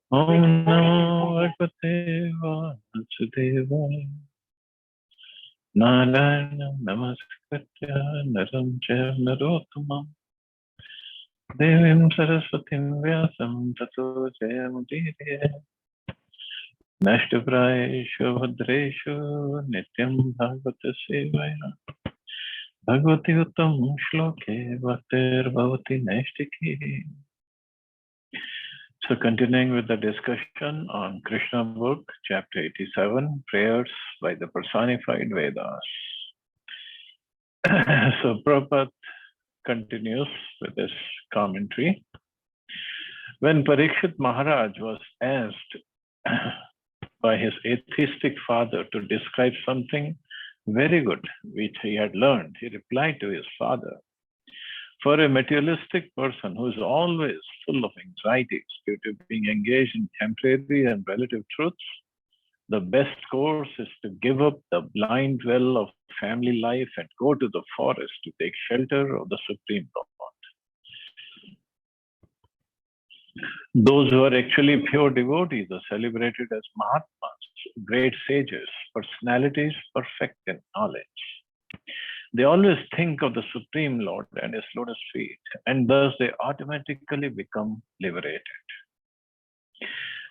Om Namo Bhagavate Vasudevaya. Narayana Namaskritya Naram Chaiva Narottamam Devim Saraswatim Vyasam Tato Jayamudire Nashtaprayeshu Bhadreshu Nityam Bhagavata Sevaya Bhagavati Uttam Shloke Bhaktir Bhavati Naistiki. So continuing with the discussion on Krishna book, chapter 87, prayers by the personified Vedas. So Prabhupada continues with this commentary. When Parikshit Maharaj was asked by his atheistic father to describe something very good which he had learned, he replied to his father, for a materialistic person who is always full of anxieties due to being engaged in temporary and relative truths, the best course is to give up the blind well of family life and go to the forest to take shelter of the Supreme Lord. Those who are actually pure devotees are celebrated as Mahatmas, great sages, personalities perfect in knowledge. They always think of the Supreme Lord and His lotus feet, and thus they automatically become liberated.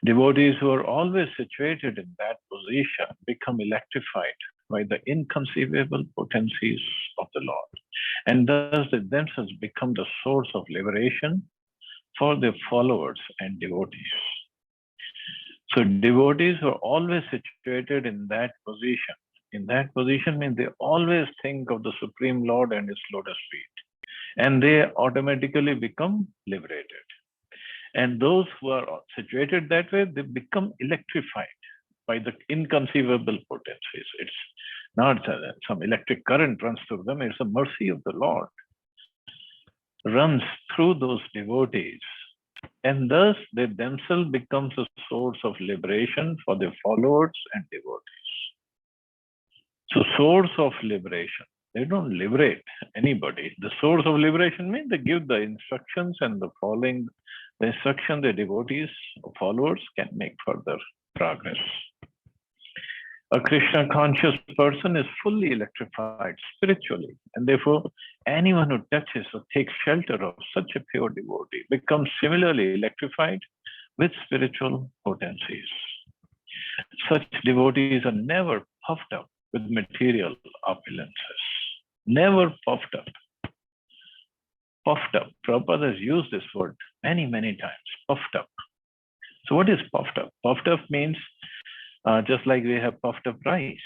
Devotees who are always situated in that position become electrified by the inconceivable potencies of the Lord, and thus they themselves become the source of liberation for their followers and devotees. So devotees who are always situated in that position. In that position means they always think of the Supreme Lord and His lotus feet, and they automatically become liberated. And those who are situated that way, they become electrified by the inconceivable potencies. It's not some electric current runs through them, it's the mercy of the Lord runs through those devotees. And thus they themselves becomes a source of liberation for their followers and devotees. So source of liberation. They don't liberate anybody. The source of liberation means they give the instructions, and the following the instruction the devotees or followers can make further progress. A Krishna conscious person is fully electrified spiritually, and therefore anyone who touches or takes shelter of such a pure devotee becomes similarly electrified with spiritual potencies. Such devotees are never puffed up with material opulences. Never puffed up. Puffed up. Prabhupada has used this word many, many times. Puffed up. So what is puffed up? Puffed up means just like we have puffed up rice,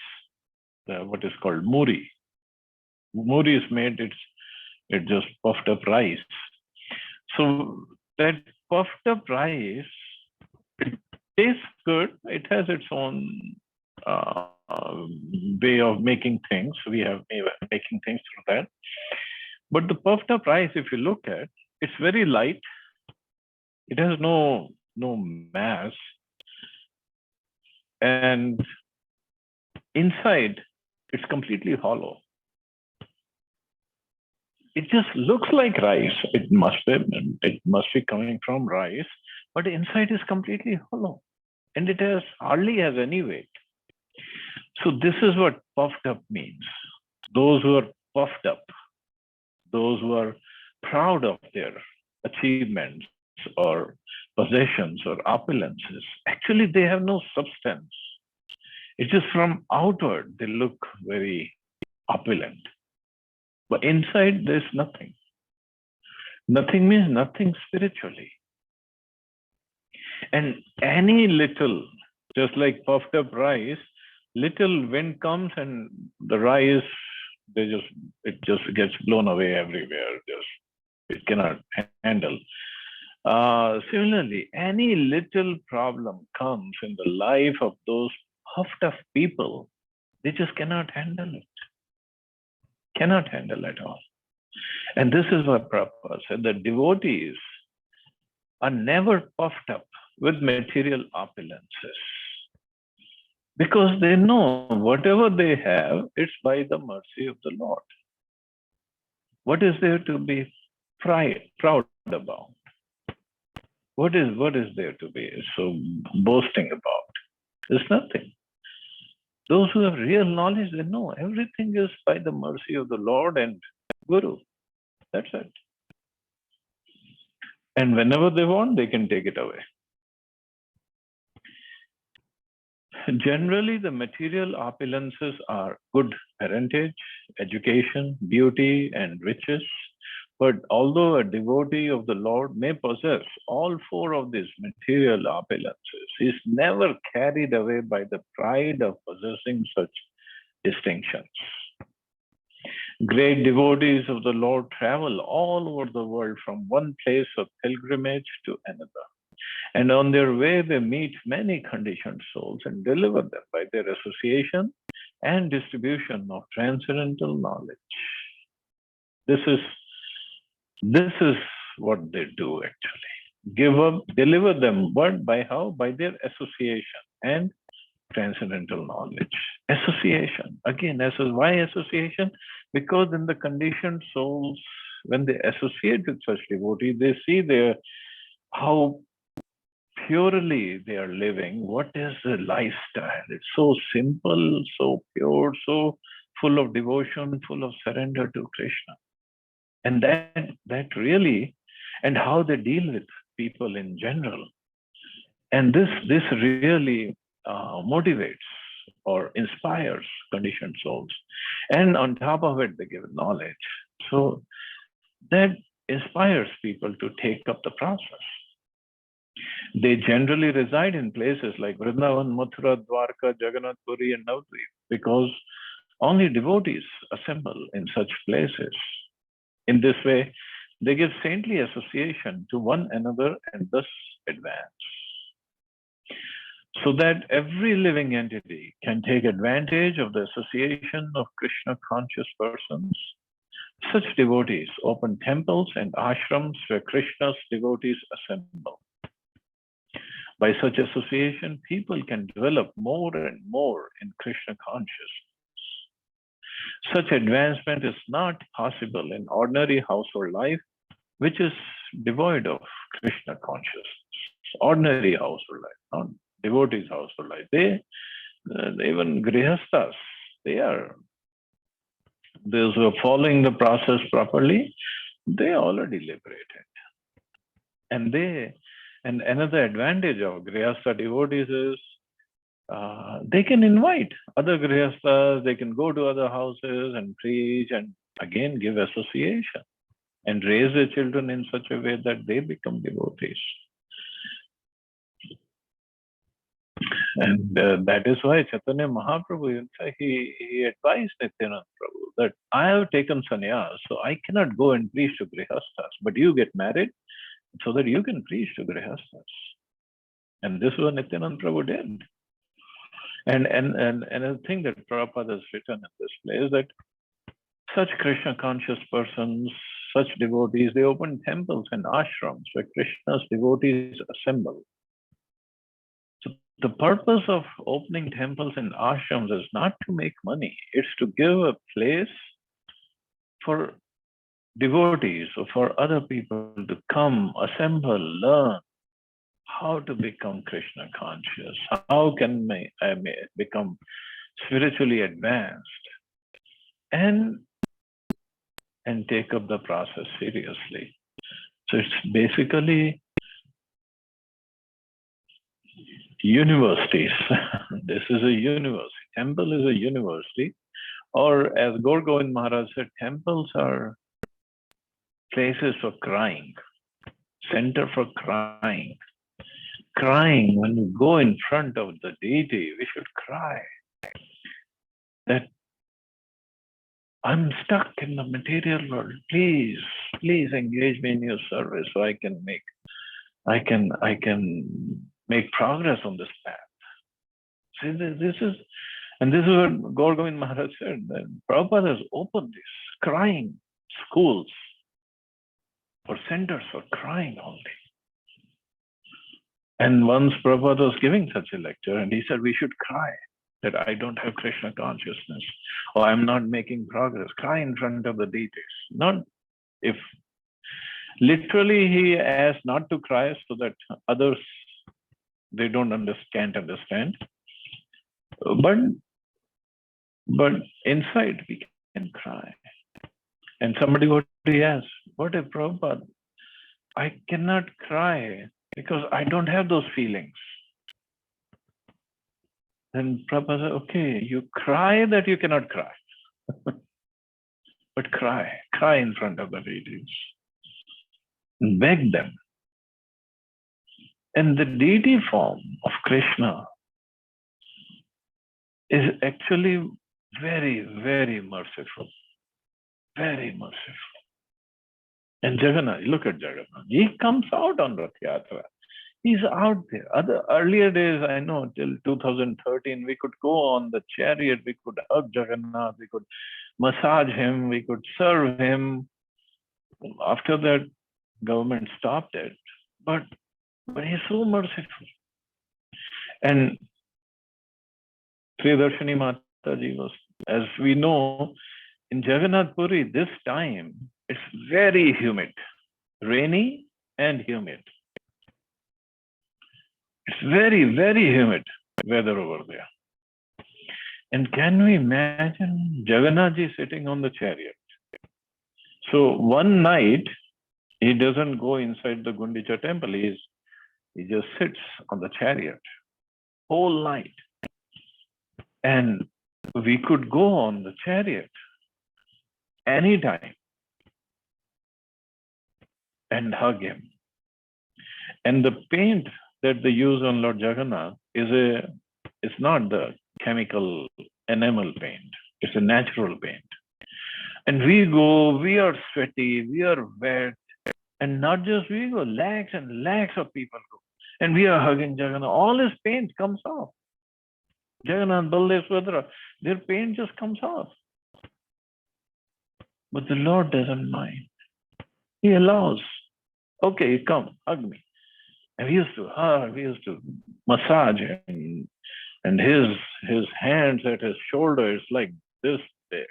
what is called muri. Muri is made, it's just puffed up rice. So that puffed up rice, it tastes good. It has its own way of making things. We have making things through that. But the puffed up rice, if you look at, it's very light. It has no mass. And inside, it's completely hollow. It just looks like rice. It must be coming from rice, but inside is completely hollow, and it hardly has any weight. So this is what puffed up means. Those who are puffed up, those who are proud of their achievements or possessions or opulences, actually they have no substance. It's just from outward, they look very opulent. But inside, there's nothing. Nothing means nothing spiritually. And any little, just like puffed up rice, little wind comes and the rice, it just gets blown away everywhere. It cannot handle. Similarly, any little problem comes in the life of those puffed up people, they just cannot handle it. Cannot handle at all. And this is what Prabhupada said, that devotees are never puffed up with material opulences, because they know whatever they have, it's by the mercy of the Lord. What is there to be proud about? What is there to be so boasting about? There's nothing. Those who have real knowledge, they know everything is by the mercy of the Lord and Guru. That's it. And whenever they want, they can take it away. Generally, the material opulences are good parentage, education, beauty, and riches. But although a devotee of the Lord may possess all four of these material opulences, he is never carried away by the pride of possessing such distinctions. Great devotees of the Lord travel all over the world from one place of pilgrimage to another. And on their way, they meet many conditioned souls and deliver them by their association and distribution of transcendental knowledge. This is what they do actually. Deliver them, but by how? By their association and transcendental knowledge. Association. Again, why association? Because in the conditioned souls, when they associate with such devotees, they see how purely they are living. What is the lifestyle? It's so simple, so pure, so full of devotion, full of surrender to Krishna. And that really, and how they deal with people in general. And this really motivates or inspires conditioned souls. And on top of it, they give knowledge. So that inspires people to take up the process. They generally reside in places like Vrindavan, Mathura, Dwarka, Jagannath Puri, and Navadvip because only devotees assemble in such places. In this way, they give saintly association to one another and thus advance. So that every living entity can take advantage of the association of Krishna conscious persons. Such devotees open temples and ashrams where Krishna's devotees assemble. By such association, people can develop more and more in Krishna consciousness. Such advancement is not possible in ordinary household life, which is devoid of Krishna consciousness. Ordinary household life, not devotees' household life. Even grihasthas, those who are following the process properly, they are already liberated. And another advantage of grihastha devotees is they can invite other grihasthas, they can go to other houses and preach and again give association and raise their children in such a way that they become devotees. And that is why Chaitanya Mahaprabhu, he advised Nityananda Prabhu that I have taken sannyas, so I cannot go and preach to grihasthas, but you get married so that you can preach to grihasthas. And this is what Nityananda Prabhu did. And a thing that Prabhupada has written in this place that such Krishna conscious persons, such devotees, they open temples and ashrams where Krishna's devotees assemble. So the purpose of opening temples and ashrams is not to make money. It's to give a place for devotees or for other people to come, assemble, learn how to become Krishna conscious. How can I become spiritually advanced and take up the process seriously. So it's basically universities. This is a university. Temple is a university. Or as Gaur Govind Maharaj said, temples are places for crying, center for crying. Crying, when you go in front of the deity, we should cry that I'm stuck in the material world. Please engage me in your service so I can make progress on this path. See, this is what Gaur Govind Maharaj said, that Prabhupada has opened these crying schools or centers for crying only. And once Prabhupada was giving such a lecture, and he said we should cry that I don't have Krishna consciousness, or I'm not making progress. Cry in front of the deities. Not if Literally, he asked not to cry so that others they don't can't understand. But but inside we can cry. And somebody what he asked, what if Prabhupada, I cannot cry because I don't have those feelings. Then Prabhupada said, okay, you cry that you cannot cry. But cry in front of the deities. Beg them. And the deity form of Krishna is actually very, very merciful. Very merciful. And Jagannath, look at Jagannath. He comes out on Rath Yatra. He's out there. Earlier days, I know, till 2013, we could go on the chariot, we could hug Jagannath, we could massage him, we could serve him. After that, government stopped it. But he's so merciful. And Priyadarshini Mataji was, as we know, in Jagannath Puri, this time, it's very humid, rainy and humid. It's very, very humid weather over there. And can we imagine Jagannathji sitting on the chariot? So one night, he doesn't go inside the Gundicha temple. He just sits on the chariot whole night. And we could go on the chariot anytime and hug him. And the paint that they use on Lord Jagannath it's not the chemical enamel paint. It's a natural paint. And we go, we are sweaty, we are wet, and not just we go, lakhs and lakhs of people go. And we are hugging Jagannath. All his paint comes off. Jagannath, Baldev, Subhadra, their paint just comes off. But the Lord doesn't mind. He allows. Okay, come, hug me. And we used to hug, we used to massage him. And his hands at his shoulders like this big.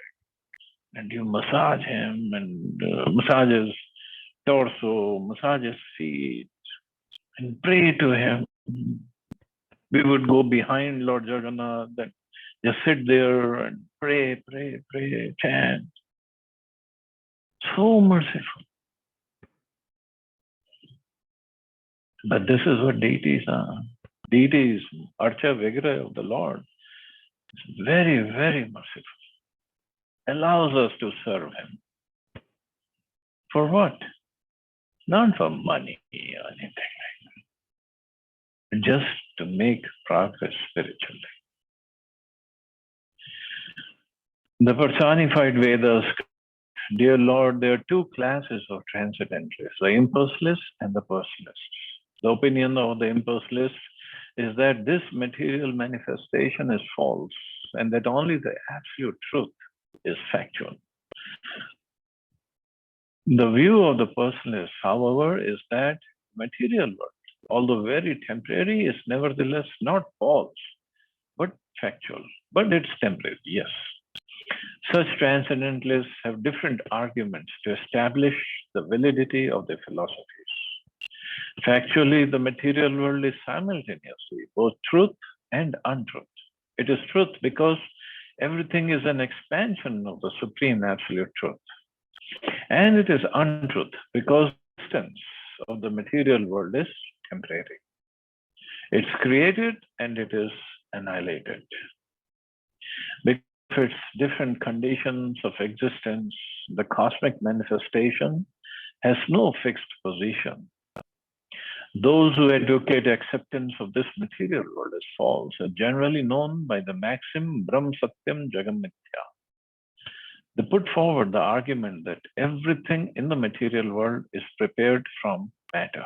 And you massage him and massage his torso, massage his feet, and pray to him. We would go behind Lord Jagannath and just sit there and pray, chant. So merciful. But this is what deities are. Deities, Archa Vigraha of the Lord, is very, very merciful. Allows us to serve him. For what? Not for money or anything like that. Just to make progress spiritually. The personified Vedas, dear Lord, there are two classes of transcendentalists, the impersonalists and the personalists. The opinion of the impersonalists is that this material manifestation is false and that only the absolute truth is factual. The view of the personalist, however, is that material world, although very temporary, is nevertheless not false, but factual. But it's temporary, yes. Such transcendentalists have different arguments to establish the validity of their philosophies. Factually, the material world is simultaneously both truth and untruth. It is truth because everything is an expansion of the supreme absolute truth. And it is untruth because the existence of the material world is temporary. It's created and it is annihilated. Because of its different conditions of existence, the cosmic manifestation has no fixed position. Those who advocate acceptance of this material world as false are generally known by the maxim Brahm Satyam Jagam Mithya. They put forward the argument that everything in the material world is prepared from matter.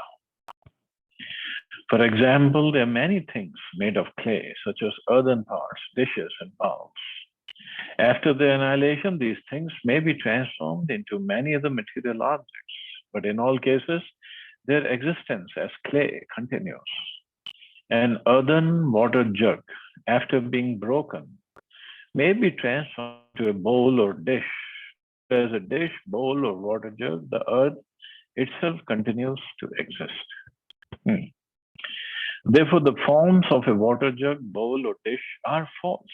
For example, there are many things made of clay, such as earthen pots, dishes, and bowls. After their annihilation, these things may be transformed into many other material objects, but in all cases, their existence as clay continues. An earthen water jug, after being broken, may be transformed to a bowl or dish. As a dish, bowl, or water jug, the earth itself continues to exist. Hmm. Therefore, the forms of a water jug, bowl, or dish are false,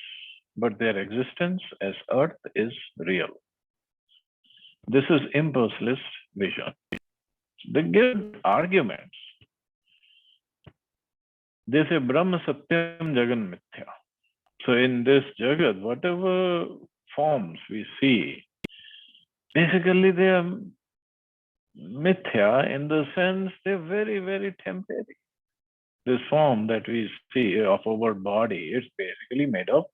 but their existence as earth is real. This is impulseless vision. They give arguments. They say Brahma Satyam Jagan Mithya. So in this Jagat, whatever forms we see, basically they are mithya in the sense they're very, very temporary. This form that we see of our body, it's basically made of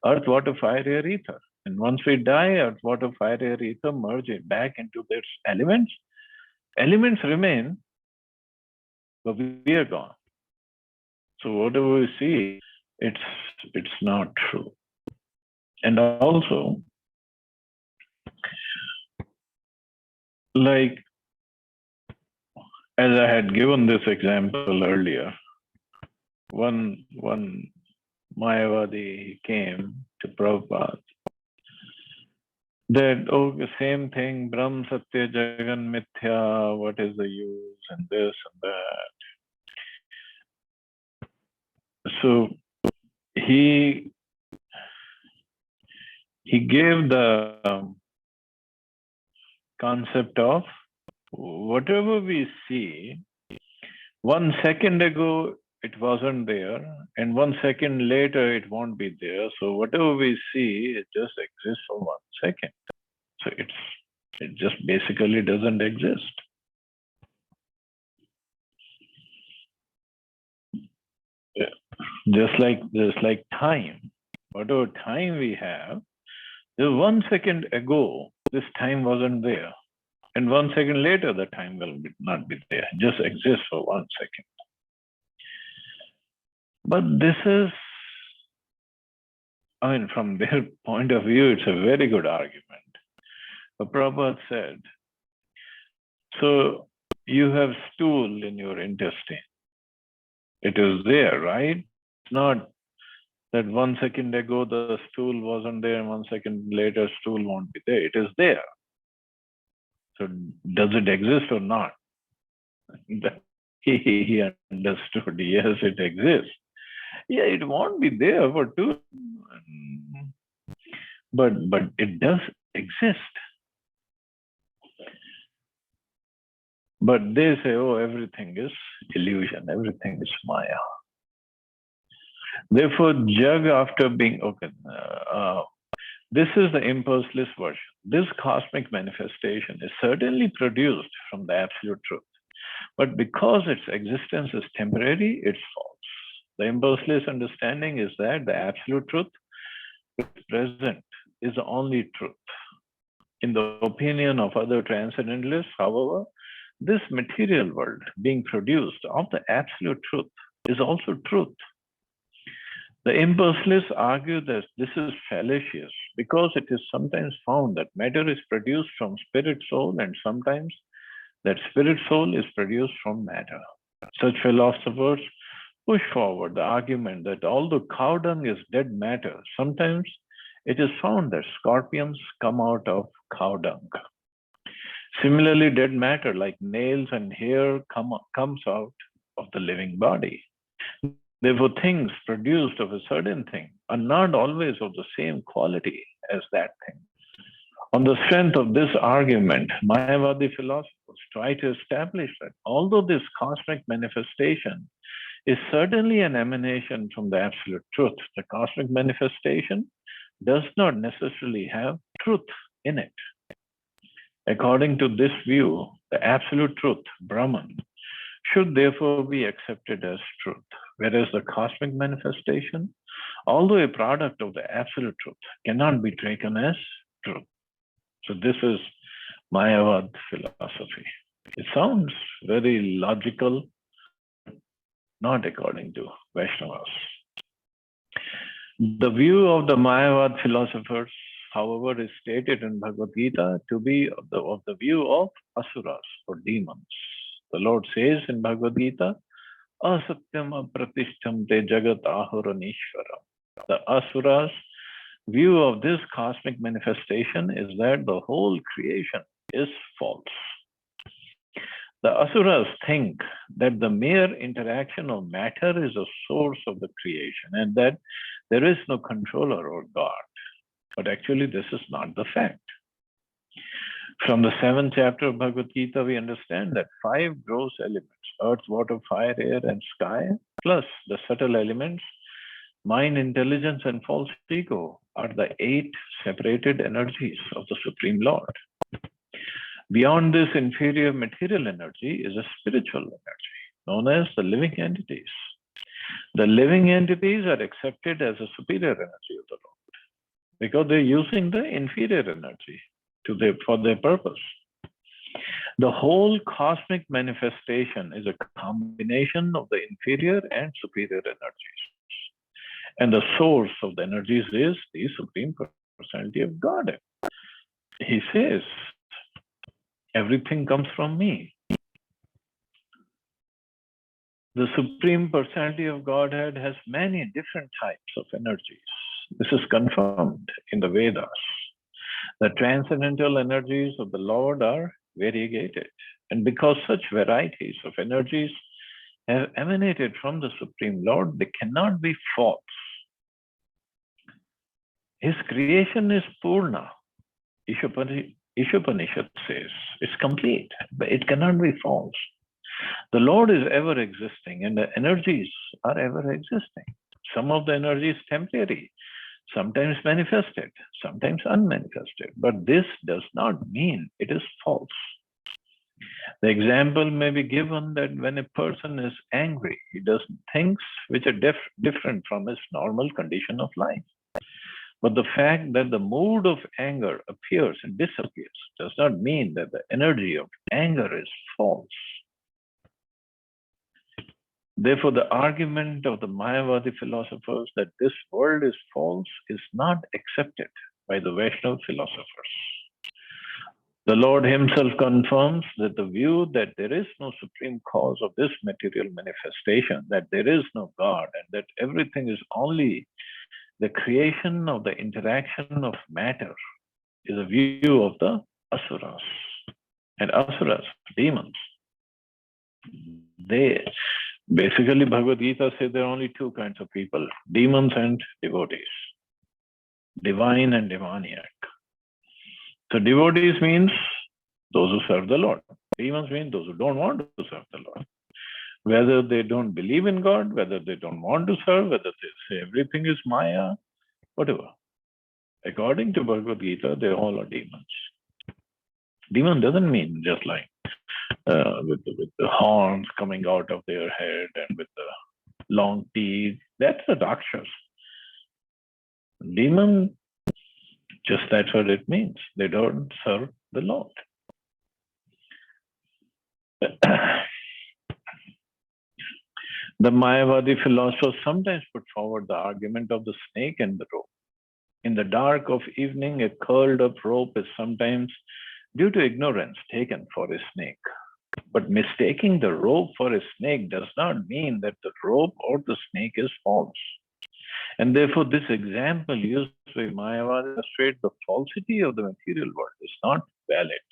earth, water, fire, air, ether. And once we die, earth, water, fire, air, ether merge it back into its elements. Elements remain, but we are gone. So whatever we see, it's not true. And also, like as I had given this example earlier, one Mayavadi came to Prabhupada that, oh, the same thing, Brahm, Satya, Jagan, Mithya, what is the use, and this and that. So he gave the concept of whatever we see, 1 second ago it wasn't there, and 1 second later it won't be there. So whatever we see, it just exists for 1 second. So it just basically doesn't exist. Yeah. Just like time. Whatever time we have, just 1 second ago, this time wasn't there. And 1 second later, the time will not be there. It just exists for 1 second. But this is, I mean, from their point of view, it's a very good argument. But Prabhupada said, so you have stool in your intestine. It is there, right? It's not that 1 second ago the stool wasn't there and 1 second later stool won't be there. It is there. So does it exist or not? He understood, yes, it exists. Yeah, it won't be there for two, but it does exist. But they say, oh, everything is illusion, everything is Maya. Therefore, Jag, after being, okay, this is the impulseless version. This cosmic manifestation is certainly produced from the absolute truth. But because its existence is temporary, it's false. The impulseless understanding is that the absolute truth, which is present, is the only truth. In the opinion of other transcendentalists, however, this material world being produced of the absolute truth is also truth. The impulseless argue that this is fallacious because it is sometimes found that matter is produced from spirit soul and sometimes that spirit soul is produced from matter. Such philosophers push forward the argument that although cow dung is dead matter, sometimes it is found that scorpions come out of cow dung. Similarly, dead matter like nails and hair comes out of the living body. Therefore, things produced of a certain thing are not always of the same quality as that thing. On the strength of this argument, Mayavadi philosophers try to establish that although this cosmic manifestation is certainly an emanation from the absolute truth, the cosmic manifestation does not necessarily have truth in it. According to this view, the absolute truth, Brahman, should therefore be accepted as truth, whereas the cosmic manifestation, although a product of the absolute truth, cannot be taken as truth. So this is Mayavad philosophy. It sounds very logical, not according to Vaishnavas. The view of the Mayavad philosophers, however, is stated in Bhagavad Gita to be of the view of asuras or demons. The Lord says in Bhagavad Gita, asatyam apratishtam te jagat ahuranishwaram. The asuras' view of this cosmic manifestation is that the whole creation is false. The asuras think that the mere interaction of matter is a source of the creation and that there is no controller or God. But actually, this is not the fact. From the 7th chapter of Bhagavad Gita, we understand that 5 gross elements, earth, water, fire, air, and sky, plus the subtle elements, mind, intelligence, and false ego, are the 8 separated energies of the Supreme Lord. Beyond this inferior material energy is a spiritual energy, known as the living entities. The living entities are accepted as a superior energy of the Lord because they're using the inferior energy for their purpose. The whole cosmic manifestation is a combination of the inferior and superior energies. And the source of the energies is the Supreme Personality of God. He says, everything comes from me. The Supreme Personality of Godhead has many different types of energies. This is confirmed in the Vedas. The transcendental energies of the Lord are variegated. And because such varieties of energies have emanated from the Supreme Lord, they cannot be false. His creation is Purna. Ishopanishad says it's complete, but it cannot be false. The Lord is ever existing and the energies are ever existing. Some of the energy is temporary, sometimes manifested, sometimes unmanifested, but this does not mean it is false. The example may be given that when a person is angry, he does things which are different from his normal condition of life. But the fact that the mood of anger appears and disappears does not mean that the energy of anger is false. Therefore, the argument of the Mayavadi philosophers that this world is false is not accepted by the Vaishnava philosophers. The Lord himself confirms that the view that there is no supreme cause of this material manifestation, that there is no God, and that everything is only the creation of the interaction of matter, is a view of the asuras. And asuras, demons, they basically, Bhagavad Gita says there are only 2 kinds of people, demons and devotees, divine and demoniac. So devotees means those who serve the Lord. Demons mean those who don't want to serve the Lord. Whether they don't believe in God, whether they don't want to serve, whether they say everything is Maya, whatever. According to Bhagavad Gita, they all are demons. Demon doesn't mean just like with the horns coming out of their head and with the long teeth. That's a Rakshas. Demon, just that's what it means. They don't serve the Lord. The Mayavadi philosophers sometimes put forward the argument of the snake and the rope. In the dark of evening, a curled up rope is sometimes, due to ignorance, taken for a snake. But mistaking the rope for a snake does not mean that the rope or the snake is false. And therefore, this example used by Mayavadi illustrates the falsity of the material world is not valid.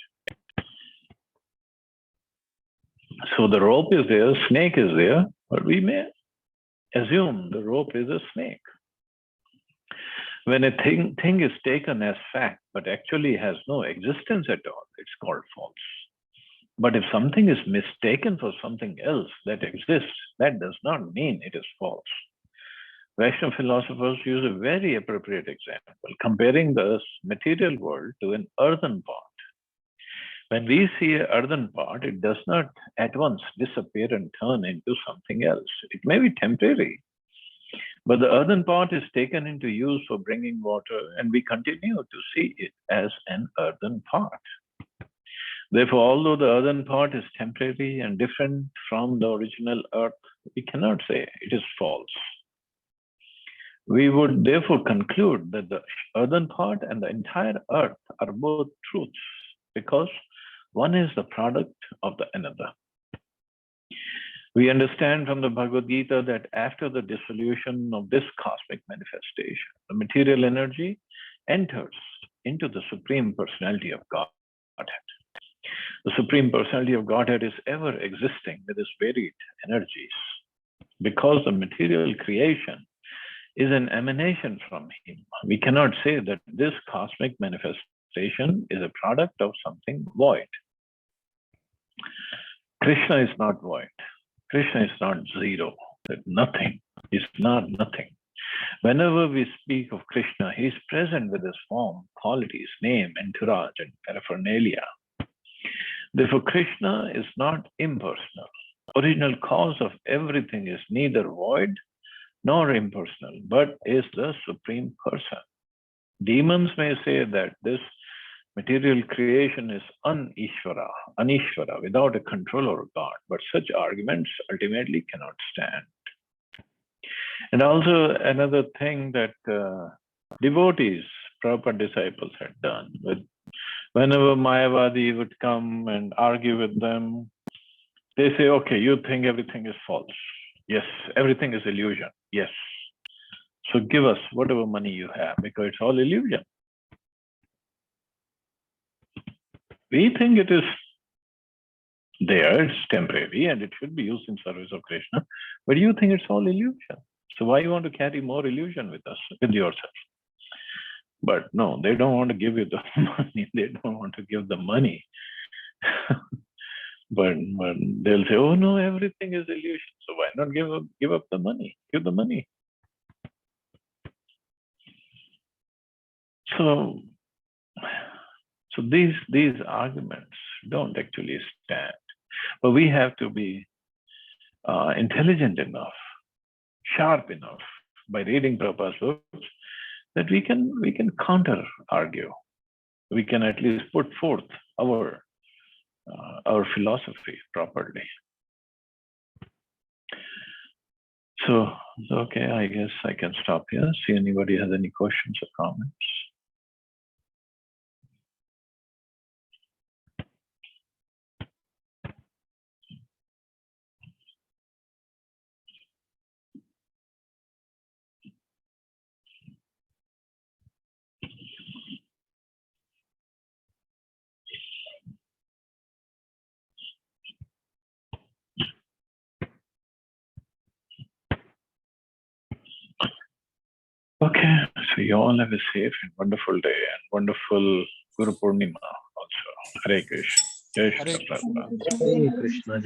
So the rope is there, snake is there, but we may assume the rope is a snake. When a thing is taken as fact, but actually has no existence at all, it's called false. But if something is mistaken for something else that exists, that does not mean it is false. Vaishnava philosophers use a very appropriate example, comparing the material world to an earthen pot. When we see an earthen pot, it does not at once disappear and turn into something else. It may be temporary, but the earthen pot is taken into use for bringing water, and we continue to see it as an earthen pot. Therefore, although the earthen pot is temporary and different from the original earth, we cannot say it is false. We would therefore conclude that the earthen pot and the entire earth are both truths, because one is the product of the another. We understand from the Bhagavad Gita that after the dissolution of this cosmic manifestation, the material energy enters into the Supreme Personality of Godhead. The Supreme Personality of Godhead is ever existing with its varied energies. Because the material creation is an emanation from Him, we cannot say that this cosmic manifestation is a product of something void. Krishna is not void. Krishna is not zero. Nothing is not nothing. Whenever we speak of Krishna, he is present with his form, qualities, name, entourage, and paraphernalia. Therefore, Krishna is not impersonal. Original cause of everything is neither void nor impersonal, but is the Supreme Person. Demons may say that this material creation is anishvara, without a controller or God, but such arguments ultimately cannot stand. And also another thing that devotees, proper disciples had done, whenever Mayavadi would come and argue with them, they say, okay, you think everything is false. Yes, everything is illusion. Yes. So give us whatever money you have, because it's all illusion. We think it is there, it's temporary, and it should be used in service of Krishna. But you think it's all illusion. So why you want to carry more illusion with us, with yourself? But no, they don't want to give you the money. They don't want to give the money. but they'll say, oh no, everything is illusion. So why not give up the money? Give the money. So these arguments don't actually stand. But we have to be intelligent enough, sharp enough by reading Prabhupada's books that we can counter argue. We can at least put forth our philosophy properly. So okay, I guess I can stop here. See anybody has any questions or comments. Okay, so you all have a safe and wonderful day and wonderful Guru Purnima also. Hare Krishna. Jai Shri Krishna. Hare Krishna.